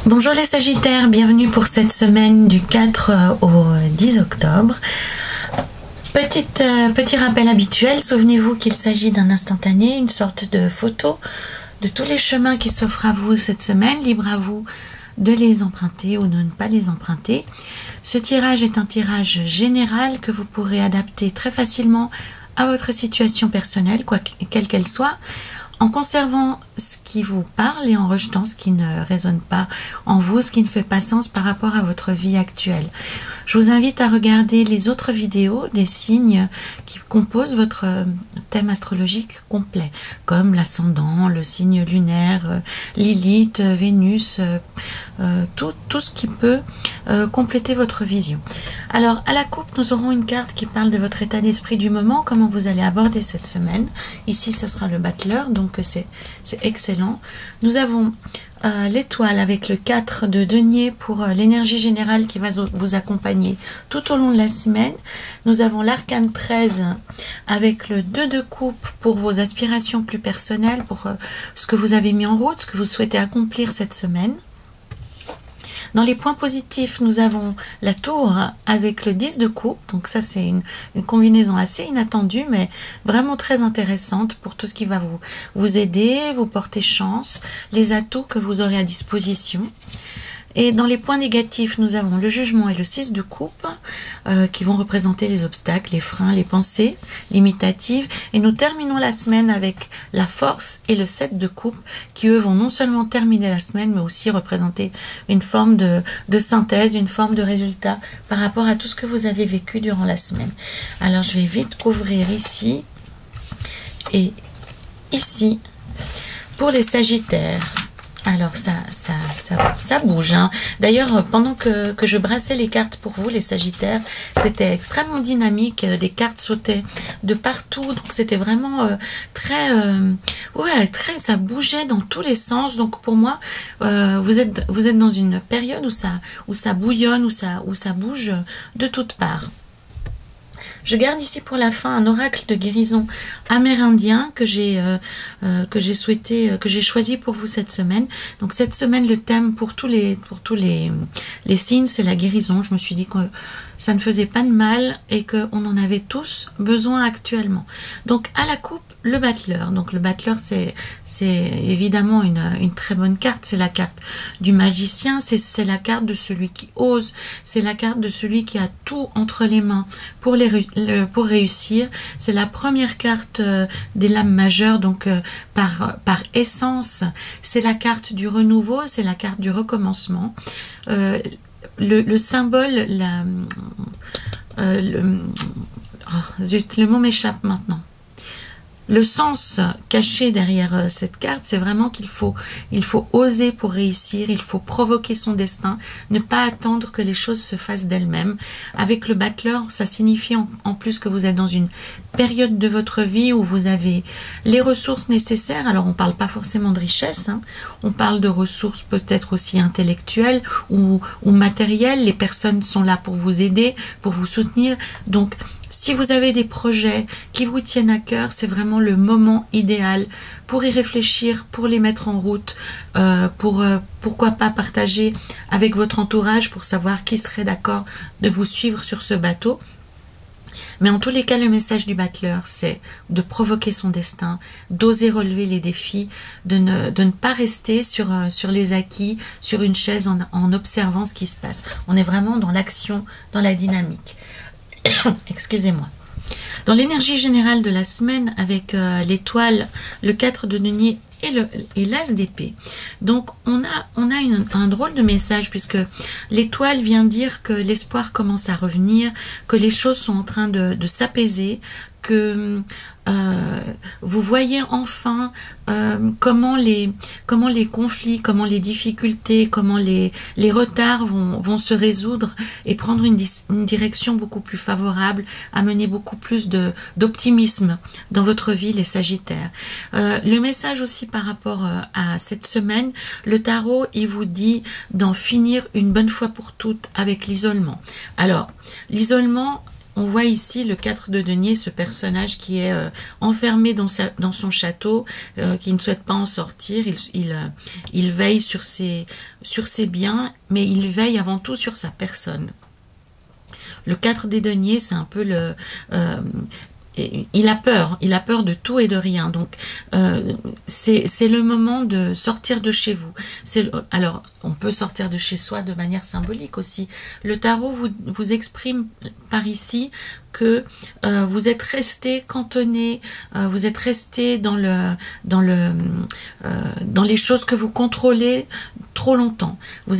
Bonjour les Sagittaires, bienvenue pour cette semaine du 4 au 10 octobre. Petit rappel habituel, souvenez-vous qu'il s'agit d'un instantané, une sorte de photo de tous les chemins qui s'offrent à vous cette semaine. Libre à vous de les emprunter ou de ne pas les emprunter. Ce tirage est un tirage général que vous pourrez adapter très facilement à votre situation personnelle, quelle qu'elle soit, en conservant ce qui vous parle et en rejetant ce qui ne résonne pas en vous, ce qui ne fait pas sens par rapport à votre vie actuelle. Je vous invite à regarder les autres vidéos des signes qui composent votre thème astrologique complet, comme l'ascendant, le signe lunaire, Lilith, Vénus, tout ce qui peut compléter votre vision. Alors, à la coupe, nous aurons une carte qui parle de votre état d'esprit du moment, comment vous allez aborder cette semaine. Ici, ce sera le battleur, donc c'est excellent. Nous avons l'étoile avec le 4 de denier pour l'énergie générale qui va vous accompagner tout au long de la semaine. Nous avons l'arcane 13 avec le 2 de coupe pour vos aspirations plus personnelles, pour ce que vous avez mis en route, ce que vous souhaitez accomplir cette semaine. Dans les points positifs, nous avons la tour avec le 10 de coupe. Donc ça, c'est une combinaison assez inattendue, mais vraiment très intéressante pour tout ce qui va vous aider, vous porter chance, les atouts que vous aurez à disposition. Et dans les points négatifs, nous avons le jugement et le 6 de coupe qui vont représenter les obstacles, les freins, les pensées limitatives. Et nous terminons la semaine avec la force et le 7 de coupe qui, eux, vont non seulement terminer la semaine, mais aussi représenter une forme de synthèse, une forme de résultat par rapport à tout ce que vous avez vécu durant la semaine. Alors, je vais vite couvrir ici et ici pour les Sagittaires. Alors ça bouge, hein. D'ailleurs, pendant que je brassais les cartes pour vous, les Sagittaires, c'était extrêmement dynamique. Les cartes sautaient de partout, donc c'était vraiment ça bougeait dans tous les sens. Donc pour moi, vous êtes dans une période où ça bouillonne, où ça bouge de toutes parts. Je garde ici pour la fin un oracle de guérison amérindien que j'ai choisi pour vous cette semaine. Donc cette semaine, le thème pour tous les signes, c'est la guérison. Je me suis dit que ça ne faisait pas de mal et qu'on en avait tous besoin actuellement. Donc à la coupe, le battleur. Donc le battleur, c'est évidemment une très bonne carte. C'est la carte du magicien, c'est la carte de celui qui ose, c'est la carte de celui qui a tout entre les mains pour réussir. C'est la première carte des lames majeures, donc par essence, c'est la carte du renouveau, c'est la carte du recommencement. Le symbole, zut, le mot m'échappe maintenant. Le sens caché derrière cette carte, c'est vraiment qu'il faut oser pour réussir, il faut provoquer son destin, ne pas attendre que les choses se fassent d'elles-mêmes. Avec le battleur, ça signifie en plus que vous êtes dans une période de votre vie où vous avez les ressources nécessaires. Alors on ne parle pas forcément de richesse, hein. On parle de ressources peut-être aussi intellectuelles ou matérielles. Les personnes sont là pour vous aider, pour vous soutenir. Donc si vous avez des projets qui vous tiennent à cœur, c'est vraiment le moment idéal pour y réfléchir, pour les mettre en route, pourquoi pas partager avec votre entourage pour savoir qui serait d'accord de vous suivre sur ce bateau. Mais en tous les cas, le message du battleur, c'est de provoquer son destin, d'oser relever les défis, de ne pas rester sur les acquis, sur une chaise en observant ce qui se passe. On est vraiment dans l'action, dans la dynamique. Excusez-moi. Dans l'énergie générale de la semaine, avec l'étoile, le 4 de denier et l'as d'épée. Donc on a un drôle de message, puisque l'étoile vient dire que l'espoir commence à revenir, que les choses sont en train de s'apaiser, que vous voyez enfin comment les conflits, comment les difficultés, comment les retards vont se résoudre et prendre une direction beaucoup plus favorable, amener beaucoup plus d'optimisme dans votre vie, les Sagittaires. Le message aussi par rapport à cette semaine, le tarot, il vous dit d'en finir une bonne fois pour toutes avec l'isolement. Alors, l'isolement, on voit ici le 4 de denier, ce personnage qui est enfermé dans son château, qui ne souhaite pas en sortir. Il veille sur ses biens, mais il veille avant tout sur sa personne. Le 4 des deniers, c'est un peu le... il a peur de tout et de rien. Donc, c'est le moment de sortir de chez vous. Alors, on peut sortir de chez soi de manière symbolique aussi. Le tarot vous exprime par ici que vous êtes resté cantonné, vous êtes resté dans les choses que vous contrôlez trop longtemps. Vous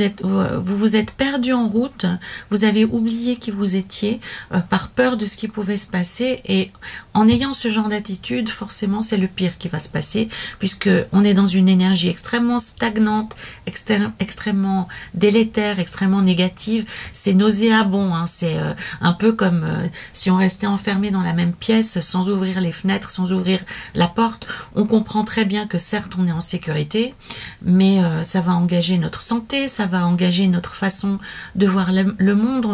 vous êtes perdu en route, vous avez oublié qui vous étiez par peur de ce qui pouvait se passer, et en ayant ce genre d'attitude, forcément c'est le pire qui va se passer, puisque on est dans une énergie extrêmement stagnante, extrêmement délétère, extrêmement négative. C'est nauséabond, hein. C'est un peu comme si on restait enfermé dans la même pièce sans ouvrir les fenêtres, sans ouvrir la porte. On comprend très bien que certes on est en sécurité, mais ça va engager notre santé, ça va engager notre façon de voir le monde. On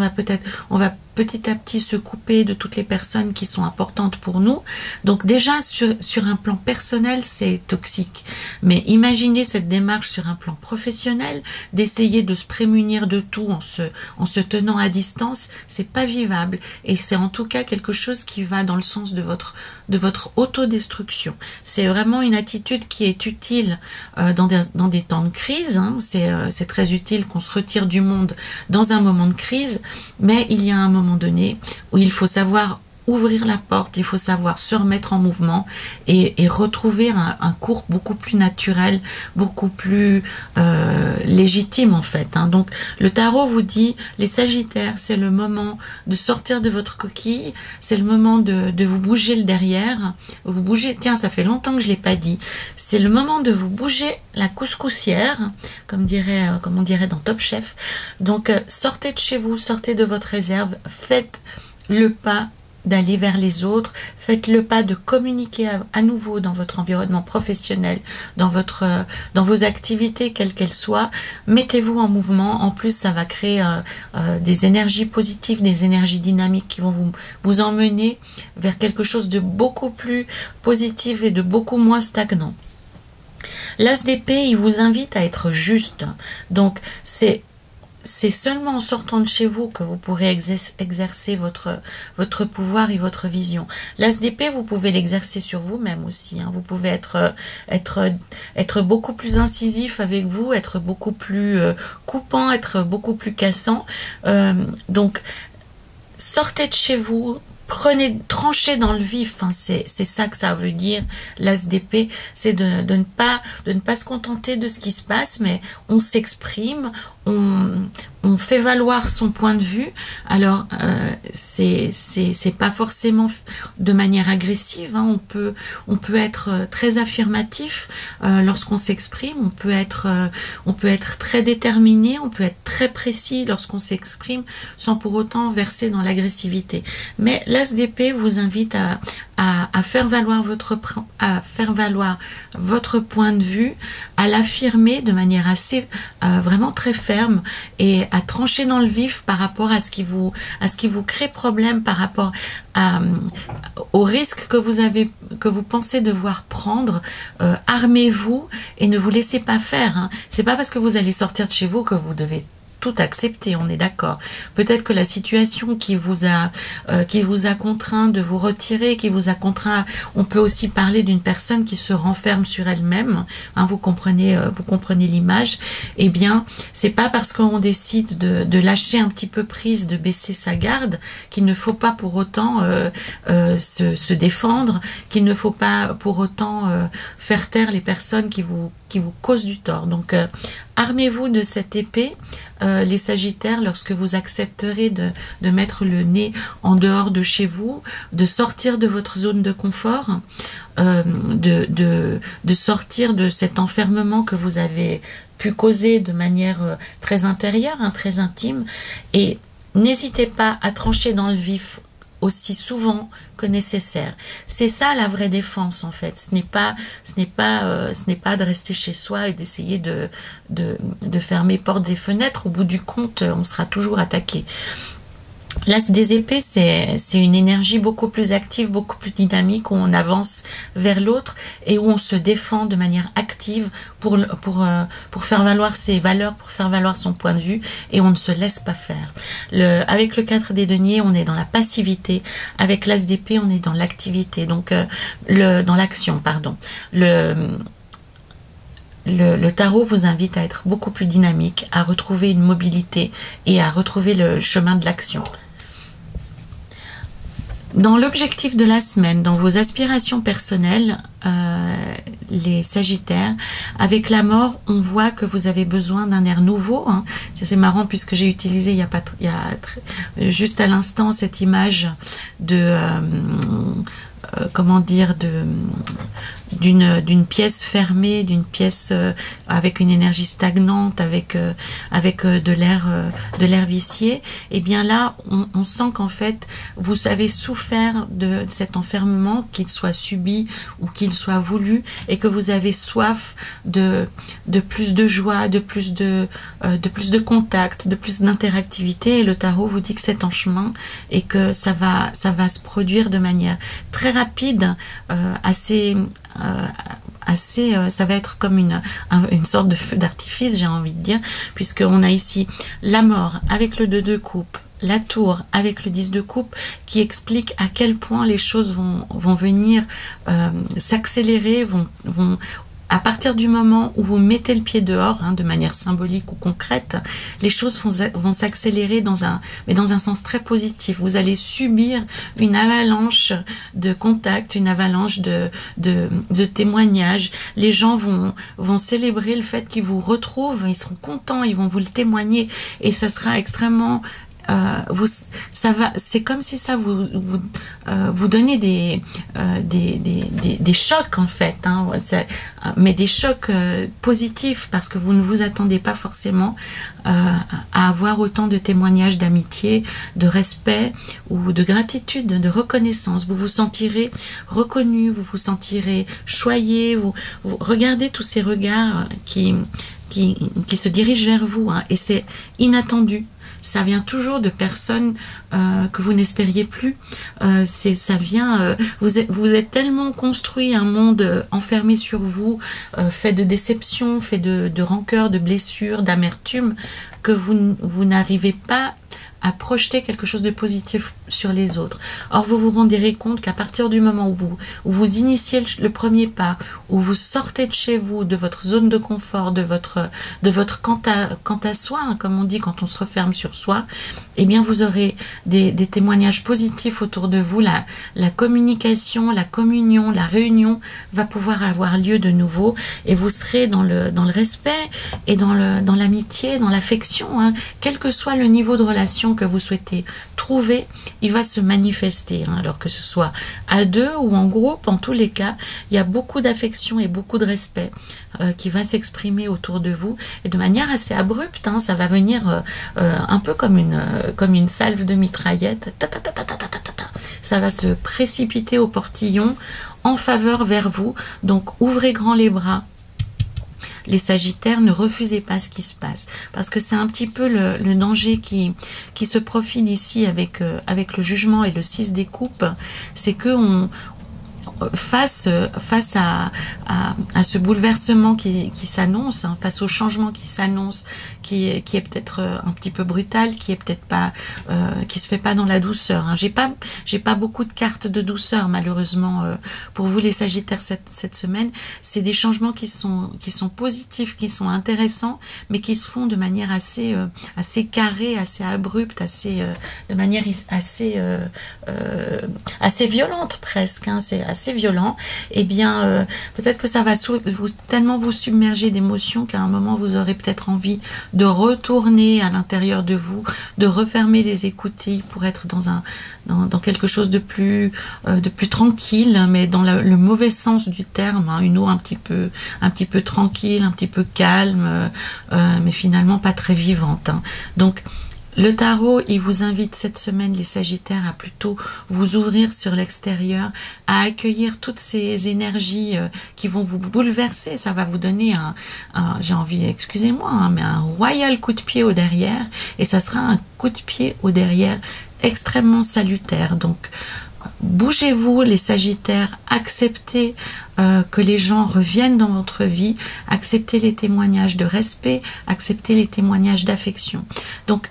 va petit à petit se couper de toutes les personnes qui sont importantes pour nous. Donc déjà sur un plan personnel, c'est toxique. Mais imaginez cette démarche sur un plan professionnel, d'essayer de se prémunir de tout en se tenant à distance, c'est pas vivable. Et c'est en tout cas quelque chose qui va dans le sens de votre autodestruction. C'est vraiment une attitude qui est utile dans des temps de crise, hein. C'est très utile qu'on se retire du monde dans un moment de crise, mais il y a un moment donné où il faut savoir ouvrir la porte, il faut savoir se remettre en mouvement et retrouver un cours beaucoup plus naturel, beaucoup plus légitime en fait, hein. Donc le tarot vous dit, les Sagittaires, c'est le moment de sortir de votre coquille, c'est le moment de vous bouger le derrière, vous bougez, tiens ça fait longtemps que je l'ai pas dit, c'est le moment de vous bouger la couscoussière, comme on dirait dans Top Chef. Donc sortez de chez vous, sortez de votre réserve, faites le pas d'aller vers les autres, faites le pas de communiquer à nouveau dans votre environnement professionnel, dans vos activités quelles qu'elles soient, mettez-vous en mouvement. En plus ça va créer des énergies positives, des énergies dynamiques qui vont vous emmener vers quelque chose de beaucoup plus positif et de beaucoup moins stagnant. L'As d'épée, il vous invite à être juste, donc c'est seulement en sortant de chez vous que vous pourrez exercer votre pouvoir et votre vision. L'As d'épée, vous pouvez l'exercer sur vous-même aussi, hein. Vous pouvez être beaucoup plus incisif avec vous, être beaucoup plus coupant, être beaucoup plus cassant. Donc, sortez de chez vous, tranchez dans le vif, hein. C'est ça que ça veut dire, l'As d'épée, c'est de ne pas se contenter de ce qui se passe, mais on s'exprime, on fait valoir son point de vue. Alors c'est pas forcément de manière agressive, hein. On peut être très affirmatif lorsqu'on s'exprime, on peut être très déterminé, on peut être très précis lorsqu'on s'exprime sans pour autant verser dans l'agressivité. Mais l'As d'épée vous invite à faire valoir votre point de vue, à l'affirmer de manière assez vraiment très ferme et à trancher dans le vif par rapport à ce qui vous crée problème, par rapport au risque que vous pensez devoir prendre. Armez-vous et ne vous laissez pas faire, hein. C'est pas parce que vous allez sortir de chez vous que vous devez tout accepter, on est d'accord. Peut-être que la situation qui vous a contraint de vous retirer, qui vous a contraint, on peut aussi parler d'une personne qui se renferme sur elle-même, hein, vous comprenez l'image. Eh bien, c'est pas parce qu'on décide de lâcher un petit peu prise, de baisser sa garde, qu'il ne faut pas pour autant se défendre, qu'il ne faut pas pour autant faire taire les personnes qui vous causent du tort. Donc, armez-vous de cette épée, les Sagittaires, lorsque vous accepterez de mettre le nez en dehors de chez vous, de sortir de votre zone de confort, de sortir de cet enfermement que vous avez pu causer de manière très intérieure, hein, très intime, et n'hésitez pas à trancher dans le vif aussi souvent que nécessaire. C'est ça la vraie défense en fait. Ce n'est pas de rester chez soi et d'essayer de fermer portes et fenêtres. Au bout du compte, on sera toujours attaqué. L'as des épées, c'est une énergie beaucoup plus active, beaucoup plus dynamique, où on avance vers l'autre et où on se défend de manière active pour faire valoir ses valeurs, pour faire valoir son point de vue, et on ne se laisse pas faire. Avec le 4 des deniers, on est dans la passivité. Avec l'as d'épée, on est dans l'activité, donc dans l'action, pardon. Le tarot vous invite à être beaucoup plus dynamique, à retrouver une mobilité et à retrouver le chemin de l'action. Dans l'objectif de la semaine, dans vos aspirations personnelles, les Sagittaires, avec la mort, on voit que vous avez besoin d'un air nouveau. Hein. C'est marrant puisque j'ai utilisé juste à l'instant cette image de comment dire, d'une pièce fermée, d'une pièce avec une énergie stagnante, avec de l'air vicié. Et bien là, on sent qu'en fait, vous avez souffert de cet enfermement, qu'il soit subi ou qu'il soit voulu, et que vous avez soif de plus de joie, de plus de contact, de plus d'interactivité. Et le tarot vous dit que c'est en chemin et que ça va se produire de manière très rapide, ça va être comme une sorte de feu d'artifice, j'ai envie de dire, puisqu'on a ici la mort avec le 2 de coupe, la tour avec le 10 de coupe, qui explique à quel point les choses vont venir s'accélérer, vont à partir du moment où vous mettez le pied dehors, hein, de manière symbolique ou concrète, les choses vont s'accélérer dans un sens très positif. Vous allez subir une avalanche de contacts, une avalanche de témoignages. Les gens vont célébrer le fait qu'ils vous retrouvent, ils seront contents, ils vont vous le témoigner, et ça sera extrêmement... c'est comme si ça vous donnait des chocs en fait, hein, mais des chocs positifs, parce que vous ne vous attendez pas forcément à avoir autant de témoignages d'amitié, de respect ou de gratitude, de reconnaissance. Vous vous sentirez reconnu, vous vous sentirez choyé, vous regardez tous ces regards qui se dirigent vers vous, hein, et c'est inattendu. Ça vient toujours de personnes que vous n'espériez plus. Ça vient. Vous êtes tellement construit un monde enfermé sur vous, fait de déception, fait de rancœur, de blessures, d'amertume, que vous n'arrivez pas à projeter quelque chose de positif sur les autres. Or, vous vous rendrez compte qu'à partir du moment où vous initiez le premier pas, où vous sortez de chez vous, de votre zone de confort, de votre quant à soi, hein, comme on dit quand on se referme sur soi, eh bien vous aurez des témoignages positifs autour de vous. La communication, la communion, la réunion va pouvoir avoir lieu de nouveau, et vous serez dans le respect et dans l'amitié, dans l'affection, hein, quel que soit le niveau de relation que vous souhaitez trouver, il va se manifester, hein, alors que ce soit à deux ou en groupe. En tous les cas, il y a beaucoup d'affection et beaucoup de respect qui va s'exprimer autour de vous, et de manière assez abrupte, hein, ça va venir un peu comme une salve de mitraillette. Ça va se précipiter au portillon en faveur vers vous. Donc ouvrez grand les bras, les Sagittaires, ne refusez pas ce qui se passe, parce que c'est un petit peu le danger qui se profile ici avec le jugement et le 6 des coupes. C'est que face à ce bouleversement qui s'annonce, hein, face au changement qui s'annonce, qui est peut-être un petit peu brutal, qui est peut-être pas, qui se fait pas dans la douceur, hein. J'ai pas beaucoup de cartes de douceur malheureusement pour vous les Sagittaires cette semaine. C'est des changements qui sont positifs, qui sont intéressants, mais qui se font de manière assez carrée, assez abrupte, de manière assez violente presque, hein. C'est assez violent. Eh bien peut-être que ça va tellement vous submerger d'émotions qu'à un moment vous aurez peut-être envie de retourner à l'intérieur de vous, de refermer les écoutilles pour être dans quelque chose de plus tranquille, mais dans le mauvais sens du terme, hein, une eau un petit peu tranquille, un petit peu calme, mais finalement pas très vivante, hein. Donc Le tarot, il vous invite cette semaine, les Sagittaires, à plutôt vous ouvrir sur l'extérieur, à accueillir toutes ces énergies qui vont vous bouleverser. Ça va vous donner j'ai envie, excusez-moi, hein, mais un royal coup de pied au derrière. Et ça sera un coup de pied au derrière extrêmement salutaire. Donc, bougez-vous, les Sagittaires, acceptez que les gens reviennent dans votre vie, acceptez les témoignages de respect, acceptez les témoignages d'affection. Donc,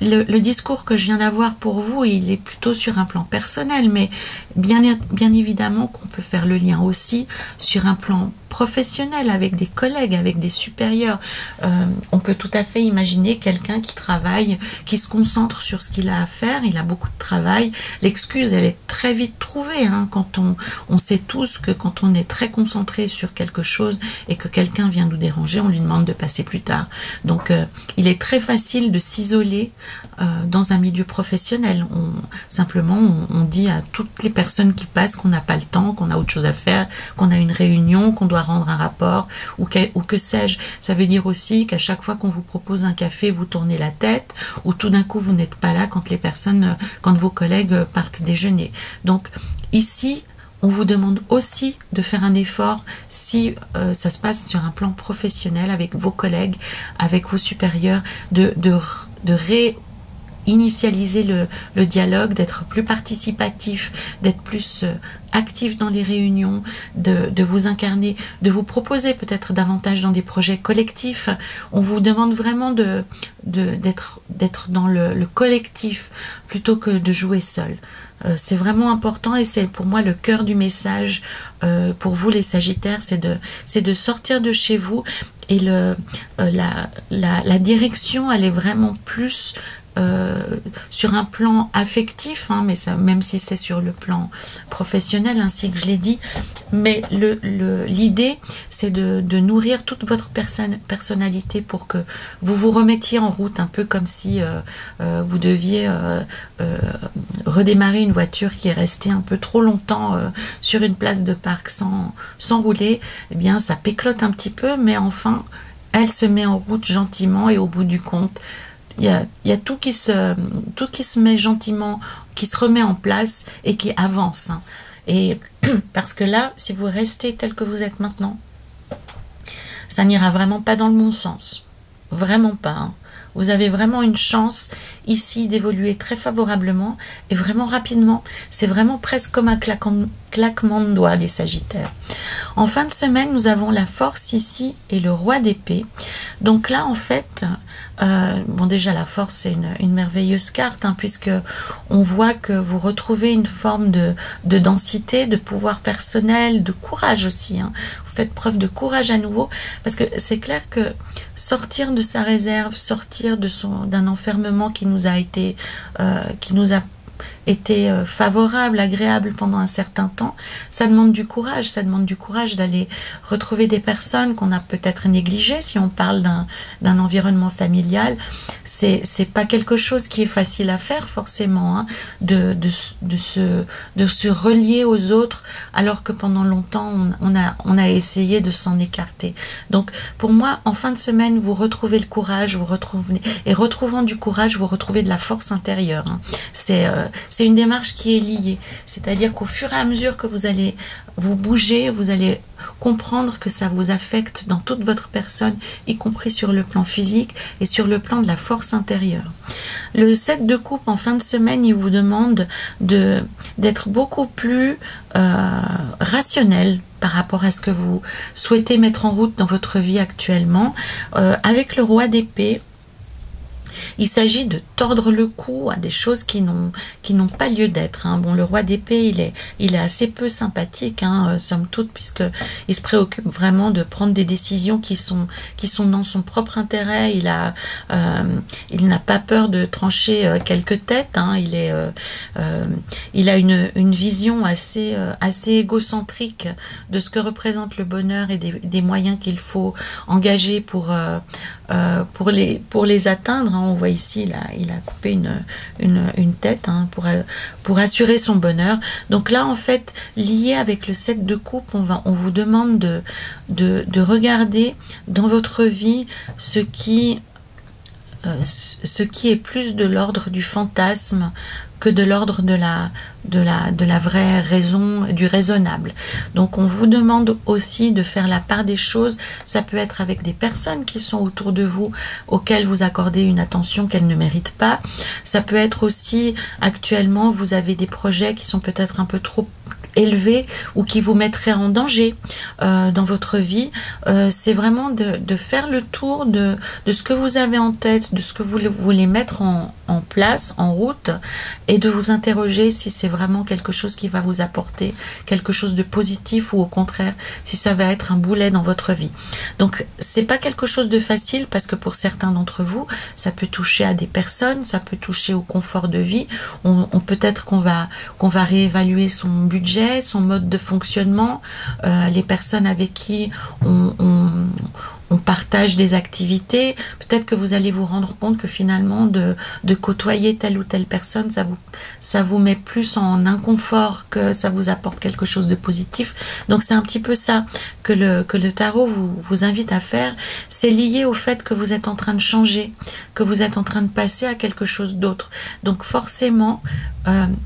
le discours que je viens d'avoir pour vous, il est plutôt sur un plan personnel, mais bien évidemment qu'on peut faire le lien aussi sur un plan professionnel, avec des collègues, avec des supérieurs. On peut tout à fait imaginer quelqu'un qui travaille, qui se concentre sur ce qu'il a à faire, il a beaucoup de travail. L'excuse, elle est très vite trouvée, hein, quand on sait tous que quand on est très concentré sur quelque chose et que quelqu'un vient nous déranger, on lui demande de passer plus tard. Donc, il est très facile de s'isoler dans un milieu professionnel. Simplement, on dit à toutes les personnes qui passent qu'on n'a pas le temps, qu'on a autre chose à faire, qu'on a une réunion, qu'on doit rendre un rapport, ou que sais-je. Ça veut dire aussi qu'à chaque fois qu'on vous propose un café, vous tournez la tête, ou tout d'un coup, vous n'êtes pas là quand vos collègues partent déjeuner. Donc, ici, on vous demande aussi de faire un effort si ça se passe sur un plan professionnel avec vos collègues, avec vos supérieurs, de réinitialiser le dialogue, d'être plus participatif, d'être plus actif dans les réunions, de vous incarner, de vous proposer peut-être davantage dans des projets collectifs. On vous demande vraiment d'être dans le collectif plutôt que de jouer seul. C'est vraiment important et c'est pour moi le cœur du message pour vous les Sagittaires, c'est de sortir de chez vous et la direction, elle est vraiment plus sur un plan affectif, hein, mais ça, même si c'est sur le plan professionnel, ainsi que je l'ai dit, mais l'idée, c'est de nourrir toute votre personnalité pour que vous vous remettiez en route, un peu comme si vous deviez redémarrer une voiture qui est restée un peu trop longtemps sur une place de parc sans rouler. Eh bien, ça péclote un petit peu, mais enfin, elle se met en route gentiment et au bout du compte, il y a tout qui se met gentiment, qui se remet en place et qui avance. Hein. Et parce que là, si vous restez tel que vous êtes maintenant, ça n'ira vraiment pas dans le bon sens. Vraiment pas. Hein. Vous avez vraiment une chance ici d'évoluer très favorablement et vraiment rapidement. C'est vraiment presque comme un claquement de doigts, les Sagittaires. En fin de semaine, nous avons la force ici et le roi d'épée. Donc là, en fait, bon, déjà la force, c'est une merveilleuse carte, hein, puisque on voit que vous retrouvez une forme de densité, de pouvoir personnel, de courage aussi. Hein. Vous faites preuve de courage à nouveau, parce que c'est clair que sortir de sa réserve, sortir d'un enfermement qui nous a été favorable, agréable pendant un certain temps, ça demande du courage d'aller retrouver des personnes qu'on a peut-être négligées. Si on parle d'un environnement familial, c'est pas quelque chose qui est facile à faire forcément, hein, de se relier aux autres alors que pendant longtemps on a essayé de s'en écarter. Donc pour moi, en fin de semaine, vous retrouvez le courage, retrouvant du courage, vous retrouvez de la force intérieure. Hein. C'est une démarche qui est liée, c'est-à-dire qu'au fur et à mesure que vous allez vous bouger, vous allez comprendre que ça vous affecte dans toute votre personne, y compris sur le plan physique et sur le plan de la force intérieure. Le 7 de coupe en fin de semaine, il vous demande d'être beaucoup plus rationnel par rapport à ce que vous souhaitez mettre en route dans votre vie actuellement. Avec le roi d'épée, il s'agit de tordre le cou à des choses qui n'ont pas lieu d'être. Hein. Bon, le roi d'épée, il est assez peu sympathique, hein, somme toute, puisqu'il se préoccupe vraiment de prendre des décisions qui sont dans son propre intérêt. Il n'a pas peur de trancher quelques têtes. Hein. Il a une vision assez égocentrique de ce que représente le bonheur et des moyens qu'il faut engager pour les atteindre. Hein. On voit ici, il a coupé une tête, hein, pour assurer son bonheur. Donc là, en fait, lié avec le 7 de coupe, on vous demande de regarder dans votre vie ce qui ce qui est plus de l'ordre du fantasme que de l'ordre de la vraie raison, du raisonnable. Donc on vous demande aussi de faire la part des choses. Ça peut être avec des personnes qui sont autour de vous, auxquelles vous accordez une attention qu'elles ne méritent pas. Ça peut être aussi, actuellement, vous avez des projets qui sont peut-être un peu trop élevés ou qui vous mettraient en danger dans votre vie. C'est vraiment de faire le tour de ce que vous avez en tête, de ce que vous voulez mettre en place, en route, et de vous interroger si c'est vraiment quelque chose qui va vous apporter quelque chose de positif ou au contraire si ça va être un boulet dans votre vie. Donc c'est pas quelque chose de facile parce que pour certains d'entre vous ça peut toucher à des personnes, ça peut toucher au confort de vie. Peut-être qu'on va réévaluer son budget, son mode de fonctionnement, les personnes avec qui on partage des activités. Peut-être que vous allez vous rendre compte que finalement de côtoyer telle ou telle personne, ça vous met plus en inconfort que ça vous apporte quelque chose de positif. Donc c'est un petit peu ça que le tarot vous invite à faire. C'est lié au fait que vous êtes en train de changer, que vous êtes en train de passer à quelque chose d'autre. Donc forcément,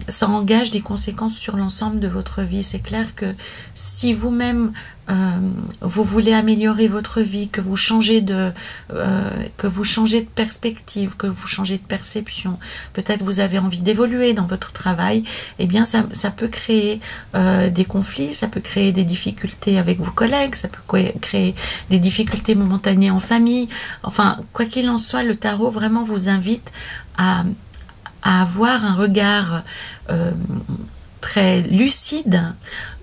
ça engage des conséquences sur l'ensemble de votre vie. C'est clair que si vous-même vous voulez améliorer votre vie, que vous changez de perspective, que vous changez de perception, peut-être vous avez envie d'évoluer dans votre travail, eh bien ça peut créer des conflits, ça peut créer des difficultés avec vos collègues, ça peut créer des difficultés momentanées en famille. Enfin, quoi qu'il en soit, le tarot vraiment vous invite à avoir un regard très lucide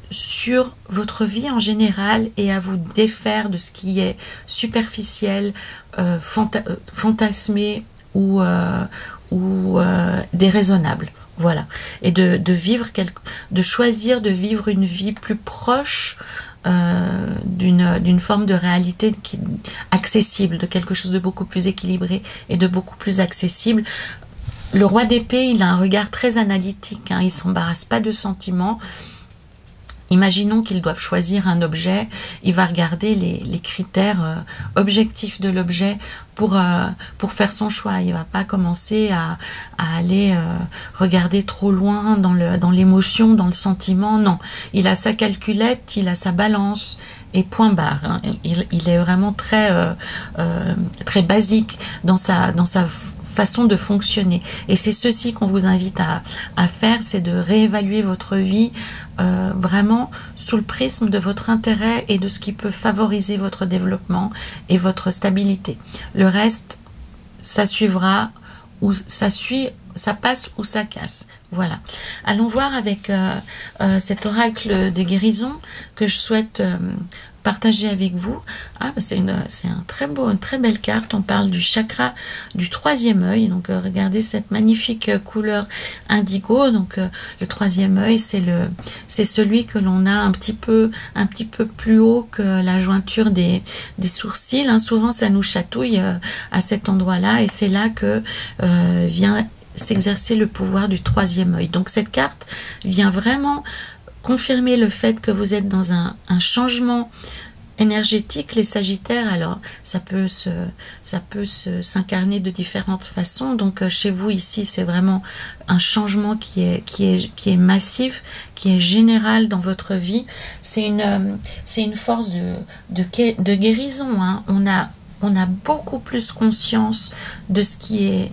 sur votre vie en général et à vous défaire de ce qui est superficiel, fantasmé ou déraisonnable. Voilà. Et de choisir de vivre une vie plus proche d'une forme de réalité qui est accessible, de quelque chose de beaucoup plus équilibré et de beaucoup plus accessible. Le roi d'épée, il a un regard très analytique, hein, il ne s'embarrasse pas de sentiments. Imaginons qu'ils doivent choisir un objet, il va regarder les critères objectifs de l'objet pour faire son choix. Il ne va pas commencer à aller regarder trop loin dans l'émotion, dans le sentiment. Non, il a sa calculette, il a sa balance et point barre. Hein. Il est vraiment très basique dans sa façon de fonctionner. Et c'est ceci qu'on vous invite à faire, c'est de réévaluer votre vie vraiment sous le prisme de votre intérêt et de ce qui peut favoriser votre développement et votre stabilité. Le reste, ça suivra, ou ça passe ou ça casse. Voilà. Allons voir avec cet oracle de guérison que je souhaite partager avec vous. Ah, c'est une très belle carte. On parle du chakra du troisième œil. Donc regardez cette magnifique couleur indigo. Donc le troisième œil, c'est celui que l'on a un petit peu plus haut que la jointure des sourcils. Hein. Souvent ça nous chatouille à cet endroit-là et c'est là que vient s'exercer le pouvoir du troisième œil. Donc cette carte vient vraiment confirmer le fait que vous êtes dans un changement énergétique. Les Sagittaires, alors ça peut s'incarner de différentes façons. Donc chez vous ici, c'est vraiment un changement qui est massif, qui est général dans votre vie. C'est une force de guérison. Hein. On a beaucoup plus conscience de ce qui est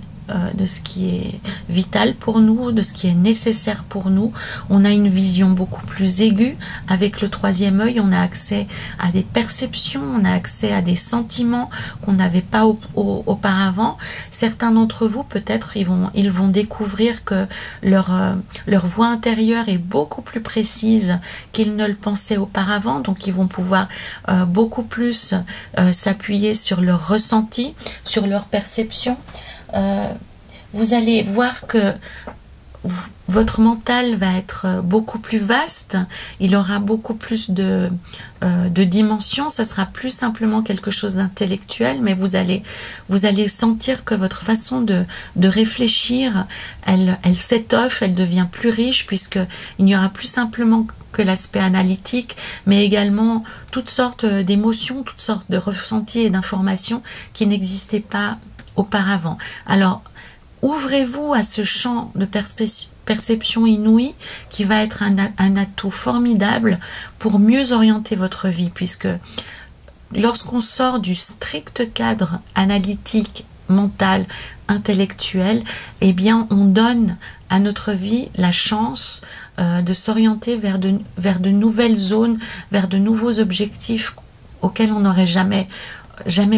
vital pour nous, de ce qui est nécessaire pour nous. On a une vision beaucoup plus aiguë. Avec le troisième œil, on a accès à des perceptions, on a accès à des sentiments qu'on n'avait pas auparavant. Certains d'entre vous, peut-être, ils vont découvrir que leur voix intérieure est beaucoup plus précise qu'ils ne le pensaient auparavant. Donc, ils vont pouvoir beaucoup plus s'appuyer sur leur ressenti, sur leur perception. Vous allez voir que votre mental va être beaucoup plus vaste, il aura beaucoup plus de dimensions, ça sera plus simplement quelque chose d'intellectuel, mais vous allez sentir que votre façon de réfléchir, elle s'étoffe, elle devient plus riche, puisqu'il n'y aura plus simplement que l'aspect analytique, mais également toutes sortes d'émotions, toutes sortes de ressentis et d'informations qui n'existaient pas auparavant. Alors, ouvrez-vous à ce champ de perception inouïe qui va être un atout formidable pour mieux orienter votre vie, puisque lorsqu'on sort du strict cadre analytique, mental, intellectuel, eh bien on donne à notre vie la chance de s'orienter vers de nouvelles zones, vers de nouveaux objectifs auxquels on n'aurait jamais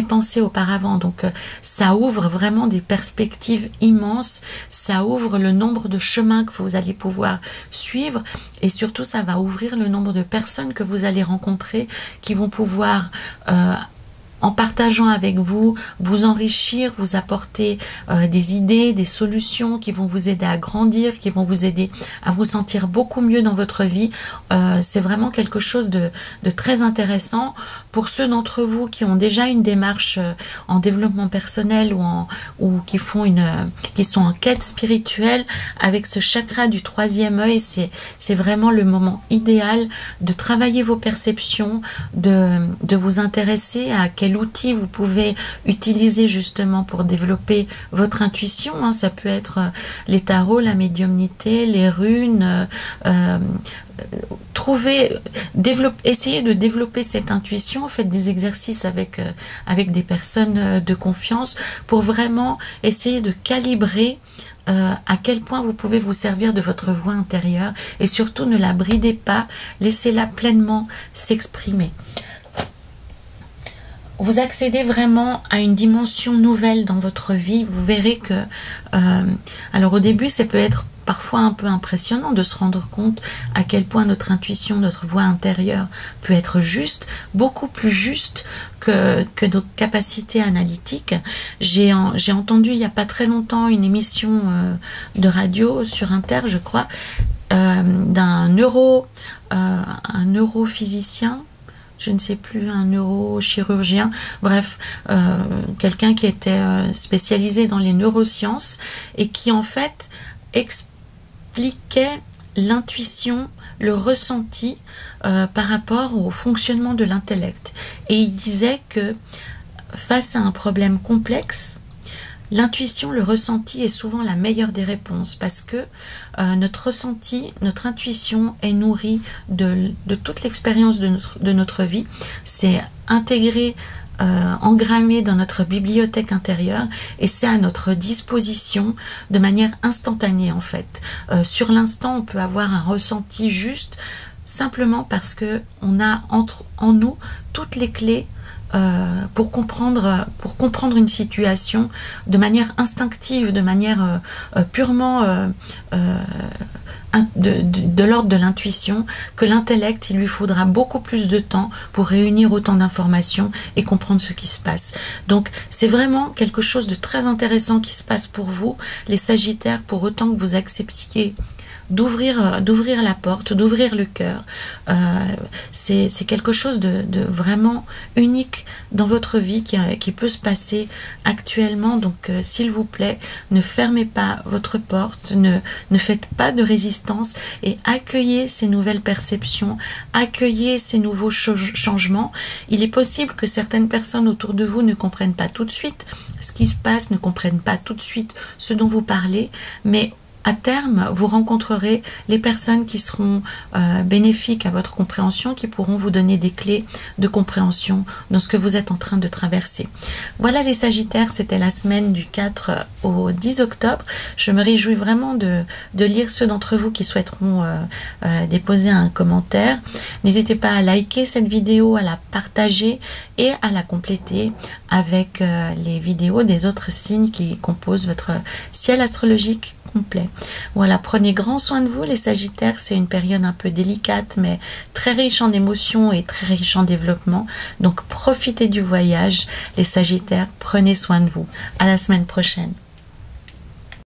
pensé auparavant. Donc ça ouvre vraiment des perspectives immenses, ça ouvre le nombre de chemins que vous allez pouvoir suivre, et surtout ça va ouvrir le nombre de personnes que vous allez rencontrer qui vont pouvoir en partageant avec vous, vous enrichir, vous apporter des idées, des solutions qui vont vous aider à grandir, qui vont vous aider à vous sentir beaucoup mieux dans votre vie. C'est vraiment quelque chose de très intéressant. Pour ceux d'entre vous qui ont déjà une démarche en développement personnel ou qui sont en quête spirituelle, avec ce chakra du troisième œil, c'est vraiment le moment idéal de travailler vos perceptions, de vous intéresser à quel outil vous pouvez utiliser justement pour développer votre intuition. Ça peut être les tarots, la médiumnité, les runes. Essayez de développer cette intuition, faites des exercices avec des personnes de confiance pour vraiment essayer de calibrer à quel point vous pouvez vous servir de votre voix intérieure, et surtout ne la bridez pas, laissez-la pleinement s'exprimer. Vous accédez vraiment à une dimension nouvelle dans votre vie. Vous verrez que, alors au début, ça peut être parfois un peu impressionnant de se rendre compte à quel point notre intuition, notre voix intérieure peut être juste, beaucoup plus juste que nos capacités analytiques. J'ai entendu il n'y a pas très longtemps une émission de radio sur Inter, je crois, d'un neurophysicien, je ne sais plus, un neurochirurgien, bref, quelqu'un qui était spécialisé dans les neurosciences et qui en fait expliquait l'intuition, le ressenti par rapport au fonctionnement de l'intellect. Et il disait que face à un problème complexe, l'intuition, le ressenti est souvent la meilleure des réponses, parce que notre ressenti, notre intuition est nourrie de toute l'expérience de notre vie. C'est intégré, engrammé dans notre bibliothèque intérieure, et c'est à notre disposition de manière instantanée en fait. Sur l'instant, on peut avoir un ressenti juste, simplement parce que on a en nous toutes les clés pour comprendre une situation de manière instinctive, de manière purement de l'ordre de l'intuition, que l'intellect, il lui faudra beaucoup plus de temps pour réunir autant d'informations et comprendre ce qui se passe. Donc c'est vraiment quelque chose de très intéressant qui se passe pour vous, les Sagittaires, pour autant que vous acceptiez d'ouvrir la porte, d'ouvrir le cœur. C'est quelque chose de vraiment unique dans votre vie qui peut se passer actuellement. Donc s'il vous plaît, ne fermez pas votre porte, ne faites pas de résistance, et accueillez ces nouvelles perceptions, accueillez ces nouveaux changements. Il est possible que certaines personnes autour de vous ne comprennent pas tout de suite ce qui se passe, ne comprennent pas tout de suite ce dont vous parlez, mais à terme, vous rencontrerez les personnes qui seront bénéfiques à votre compréhension, qui pourront vous donner des clés de compréhension dans ce que vous êtes en train de traverser. Voilà les Sagittaires, c'était la semaine du 4 au 10 octobre. Je me réjouis vraiment de lire ceux d'entre vous qui souhaiteront déposer un commentaire. N'hésitez pas à liker cette vidéo, à la partager et à la compléter avec les vidéos des autres signes qui composent votre ciel astrologique complet. Voilà, prenez grand soin de vous les Sagittaires, c'est une période un peu délicate mais très riche en émotions et très riche en développement, donc profitez du voyage les Sagittaires, prenez soin de vous. À la semaine prochaine.